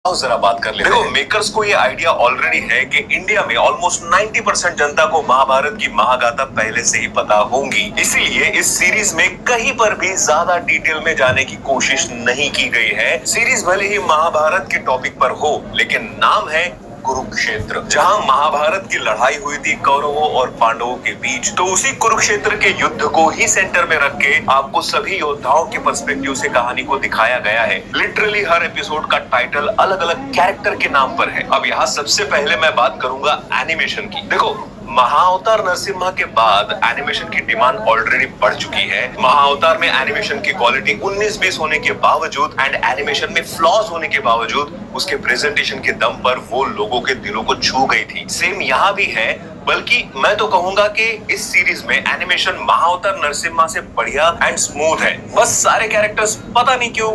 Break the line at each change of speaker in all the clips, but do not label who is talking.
आओ जरा बात कर लेते हैं। देखो, मेकर्स को ये आइडिया ऑलरेडी है कि इंडिया में ऑलमोस्ट 90% जनता को महाभारत की महागाथा पहले से ही पता होंगी, इसीलिए इस सीरीज में कहीं पर भी ज्यादा डिटेल में जाने की कोशिश नहीं की गई है। सीरीज भले ही महाभारत के टॉपिक पर हो, लेकिन नाम है कुरुक्षेत्र, जहां महाभारत की लड़ाई हुई थी कौरवों और पांडवों के बीच। तो उसी कुरुक्षेत्र के युद्ध को ही सेंटर में रख के आपको सभी योद्धाओं के पर्सपेक्टिव से कहानी को दिखाया गया है। लिटरली हर एपिसोड का टाइटल अलग अलग कैरेक्टर के नाम पर है। अब यहाँ सबसे पहले मैं बात करूंगा एनिमेशन की। देखो, महाअवतार नरसिम्हा के बाद एनिमेशन की डिमांड ऑलरेडी बढ़ चुकी है। महाअवतार में एनिमेशन की क्वालिटी 19-20 होने के बावजूद एंड एनिमेशन में फ्लॉज होने के बावजूद उसके प्रेजेंटेशन के दम पर वो लोगों के दिलों को छू गई थी। सेम यहाँ भी है, बल्कि मैं तो कहूंगा कि इस सीरीज में एनिमेशन महाअवतार नरसिम्हा से बढ़िया एंड स्मूथ है। बस सारे कैरेक्टर्स पता नहीं क्यों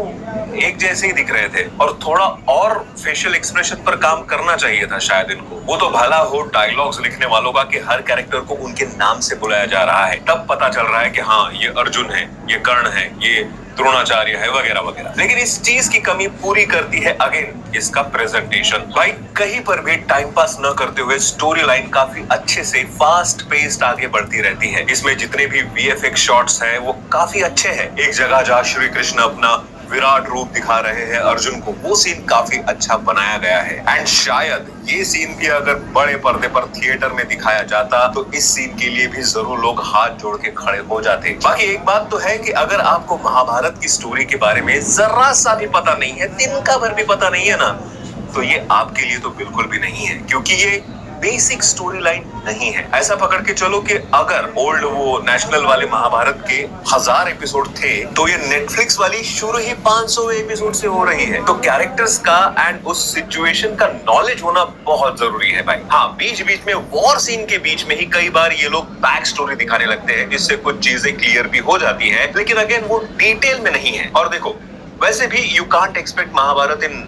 एक जैसे ही दिख रहे थे और थोड़ा और फेशियल एक्सप्रेशन पर काम करना चाहिए था शायद इनको। वो तो भला हो डायलॉग्स लिखने वालों का कि हर कैरेक्टर को उनके नाम से बुलाया जा रहा है, तब पता चल रहा है कि हाँ ये अर्जुन है, ये कर्ण है, ये द्रोणाचार्य है, वगैरह वगैरह। लेकिन इस चीज की कमी पूरी करती है अगेन इसका प्रेजेंटेशन। भाई कहीं पर भी टाइम पास न करते हुए स्टोरी लाइन काफी अच्छे से फास्ट पेस्ड आगे बढ़ती रहती है। इसमें जितने भी वीएफएक्स शॉट्स हैं वो काफी अच्छे हैं। एक जगह जहाँ श्री कृष्ण अपना विराट रूप दिखा रहे हैं अर्जुन को, वो सीन काफी अच्छा बनाया गया है। एंड शायद ये सीन भी अगर बड़े पर्दे पर थिएटर में दिखाया जाता तो इस सीन के लिए भी जरूर लोग हाथ जोड़ के खड़े हो जाते। बाकी एक बात तो है कि अगर आपको महाभारत की स्टोरी के बारे में जरा सा भी पता नहीं है, तिनका भर भी पता नहीं है ना, तो ये आपके लिए तो बिल्कुल भी नहीं है, क्योंकि ये बेसिक स्टोरी लाइन नहीं है। ऐसा पकड़ के चलो कि अगर ओल्ड वो नेशनल वाले महाभारत के 1000 एपिसोड थे, तो ये नेटफ्लिक्स वाली शुरू ही 500 एपिसोड से हो रही है। तो कैरेक्टर्स का एंड उस सिचुएशन का नॉलेज होना बहुत जरूरी है भाई। हाँ, बीच बीच में वॉर सीन के बीच में ही कई बार ये लोग बैक स्टोरी दिखाने लगते हैं, जिससे कुछ चीजें क्लियर भी हो जाती है, लेकिन अगेन वो डिटेल में नहीं है। और देखो, वैसे भी यू कांट एक्सपेक्ट महाभारत इन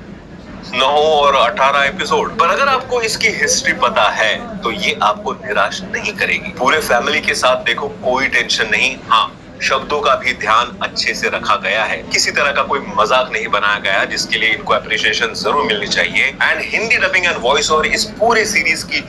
9 और 18 एपिसोड, पर अगर आपको इसकी हिस्ट्री पता है तो ये आपको निराश नहीं करेगी। पूरे फैमिली के साथ देखो, कोई टेंशन नहीं। हाँ, शब्दों का भी ध्यान अच्छे से रखा गया है, किसी तरह का कोई मजाक नहीं बनाया गया, जिसके लिए इनको अप्रिशिएशन जरूर मिलनी चाहिए। And Hindi dubbing and voice over इस पूरे सीरीज की